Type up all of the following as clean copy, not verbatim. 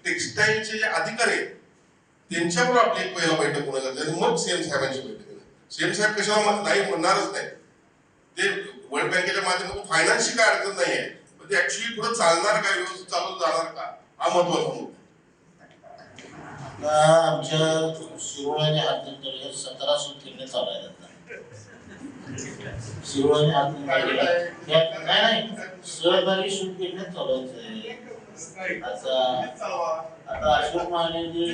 टेक्सटाईलचे जे अधिकारी आहेत त्यांच्याबरोबर आपली एक पहिला बैठक होणं गरजेचं आहे. मग सीएम साहेबांची बैठक आहे. सीएम साहेब कशाला नाही म्हणणारच नाही. ते वर्ल्ड बँकेच्या माध्यमातून फायनान्सची काय अडचण नाही आहे, पण ते ऍक्च्युली पुढे चालणार काय, व्यवस्थित चालू जाणार का, हा महत्वाचा मुद्दा. आमच्या शिरोळ आणि हातकणंगले 17 सूट चालू आहेत. शिरोळ आणि हातकणंगले नाही सहकारी सूट किडण्यात चालू आहे. आता अशोक मानेजी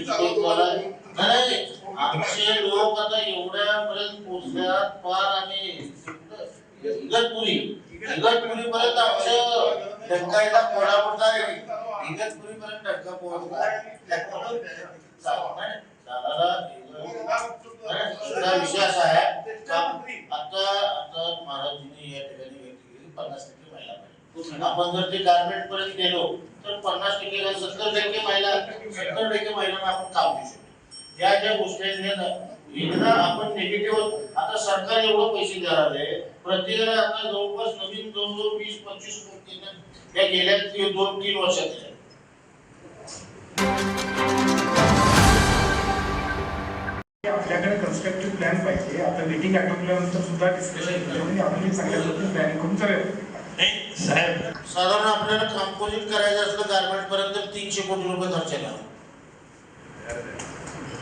नाही आमचे लोक आता एवढ्यापर्यंत पोहोचल्यात, पार आम्ही इगतपुरी पर्यंत आमचं डंकायला पोडापोट आहे. इगतपुरी पर्यंत डंका पोहोचला. विषय असा आहे आता महाराजांनी या ठिकाणी 50% महिला पाहिजे. आपण जर ते गार्मेंट पर्यंत गेलो तर 50% 70% महिलांना आपण काम देऊ शकतो. या ज्या गोष्टी आपण निगेटिव्ह आता सरकार एवढं पैसे देणार आहे प्रत्येकाला. आता जवळपास नवीन जवळजवळ 20-25 कोटी या गेल्या 2-3 वर्षात. आपल्याकडे कन्स्ट्रक्टिव्ह प्लॅन पाहिजे. आता मीटिंग आटोपल्यानंतर सुद्धा डिस्कशन केलं आपण चांगल्या पद्धतीने प्लॅनिंग करून चालेल साहेब. साधारण आपल्याला कंपोजिट करायचं असलं गार्मेंट पर्यंत 300 कोटी रुपये खर्च येणार.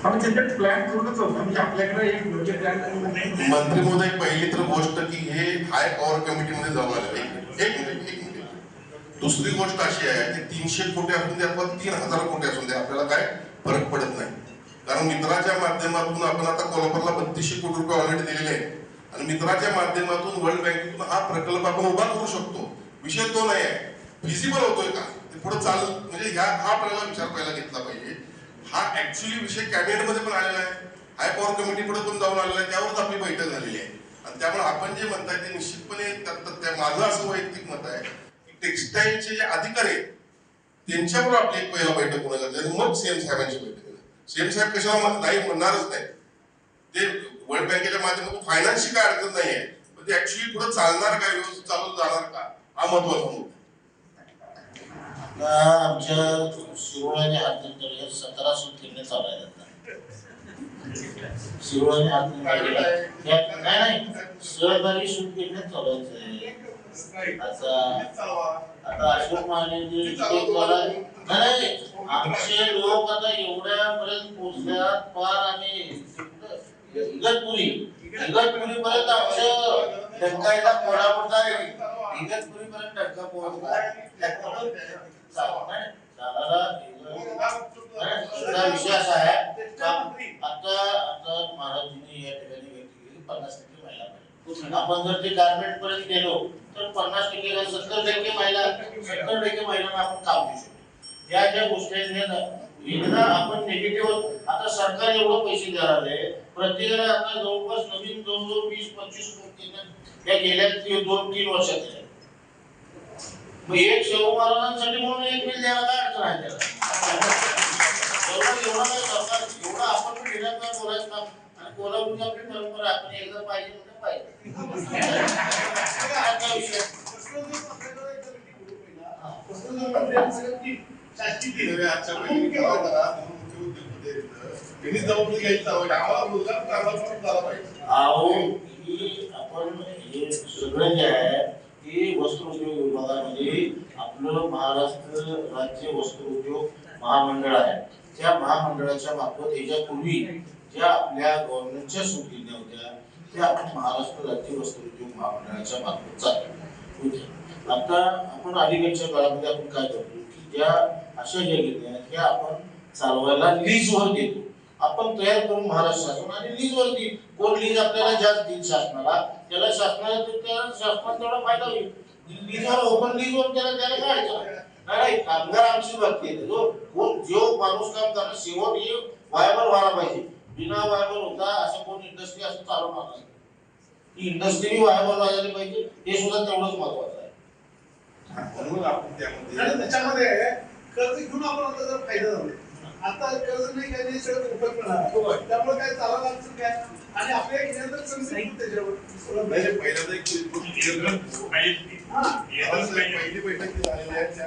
आपण त्याच्यात प्लॅन करूनच होतं म्हणजे आपल्याकडे एक योग्य प्लॅन करून. मंत्री महोदय, पहिली तर गोष्ट की हे हाय पॉवर कमिटीमध्ये जाऊन आले. एक मिनिट. दुसरी गोष्ट अशी आहे की 300 कोटी असून दे अथवा 3000 कोटी असून दे, आपल्याला काय फरक पडत नाही. कारण मित्राच्या माध्यमातून आपण आता कोल्हापूरला 3200 कोटी रुपये ऑलरेडी दिलेले आहेत आणि मित्राच्या माध्यमातून वर्ल्ड बँकेतून हा प्रकल्प आपण उभा करू शकतो. विषय तो नाही आहे, फिजिबल होतोय का ते पुढे चाल, म्हणजे हा आपल्याला विचार पहिला घेतला पाहिजे. हा ऍक्च्युअली विषय कॅबिनेटमध्ये पण आलेला आहे, हाय पॉवर कमिटी पुढे पण जाऊन आलेला आहे, त्यावरच आपली बैठक झालेली आहे. आणि त्यामुळे आपण जे म्हणताय ते निश्चितपणे माझं असं वैयक्तिक मत आहे की टेक्सटाईलचे जे अधिकारी आहेत त्यांच्याबरोबर आपली एक पहिला बैठक होणं गरजेचं आहे. मग सीएम साहेबांची बैठक आहे. सीएम साहेब कशाला नाही म्हणणारच नाही. ते वर्ल्ड बँकेच्या माध्यमातून फायनान्सची काय अडचण नाही आहे, पण ते ऍक्च्युली पुढे चालणार काय, व्यवस्थित चालू जाणार का, हा महत्वाचा मुद्दा. आमच्या शिरोळ आणि हातकणंगले 17 सूट चालू आहेत. शिरोळ आणि हातकणंगले नाही सहकारी सूट किडण्यात चालू आहे. आता अशोक मानेजी नाही आमचे लोक आता एवढ्यापर्यंत पोहोचल्यात, पार आम्ही इगतपुरी पर्यंत आमचं डंकायला पोडापोट आहे. इगतपुरी पर्यंत डंका पोहोचला. विषय असा आहे आता महाराजांनी या ठिकाणी 50% महिला पाहिजे. आपण जर ते गार्मेंट पर्यंत गेलो तर 50% 70% महिलांना आपण काम देऊ शकतो. या ज्या गोष्टी आपण निगेटिव्ह आता सरकार एवढं पैसे देणार आहे प्रत्येकाला. आता जवळपास नवीन जवळजवळ 20-25 कोटी या गेल्या 2-3 वर्षात. मग एक शाहू महाराजांसाठी म्हणून एक बिल द्यायला काय अडचण आहे त्याला? एवढा नाही सरकार, एवढा आपण पण घेण्यात नाही बोलायचं काम. आणि कोल्हापूरची आपली परंपरा आपण एकदा पाहिजे म्हणजे पाहिजे. आपण हे सगळं जे आहे की वस्त्रोद्योग विभागामध्ये आपलं महाराष्ट्र राज्य वस्त्रोद्योग महामंडळ आहे. त्या महामंडळाच्या मार्फत याच्यापूर्वी ज्या आपल्या गव्हर्नमेंटच्या सुविधा होत्या त्या आपण महाराष्ट्र राज्य वस्त्रोद्योग महामंडळाच्या मार्फत चालतो. आता आपण अलीकडच्या काळामध्ये आपण काय करतो की ज्या अशा ज्या गिरण्या आहेत त्या आपण चालवायला लीजवर देतो. आपण तयार करून महाराष्ट्र शासन आणि लीजवर देईल. कोण लीज आपल्याला जास्त देईल शासनाला, त्याला शासनाला तेवढा फायदा होईल. लीजवर ओपन लीजवर त्याला काय अडचण नाही. कामगार आमची बाबतीत आहे. जो माणूस काम करणार शेवट हे वायबल व्हायला पाहिजे. बिना वायबल होता असं कोण इंडस्ट्री असं चालवणार नाही. ही इंडस्ट्री वायबल व्हायला पाहिजे, हे सुद्धा तेवढंच महत्वाचं आहे. म्हणून आपण त्याच्यामध्ये कर्ज घेऊन आपण आता जर फायदा झाला. आता कर्ज नाही काय नाही सगळं उपयोग त्यामुळे काय चालला काय आणि आपल्या घेण्याचं संधी त्याच्यावर पहिल्यांदा एक पहिली बैठक झालेली आहे.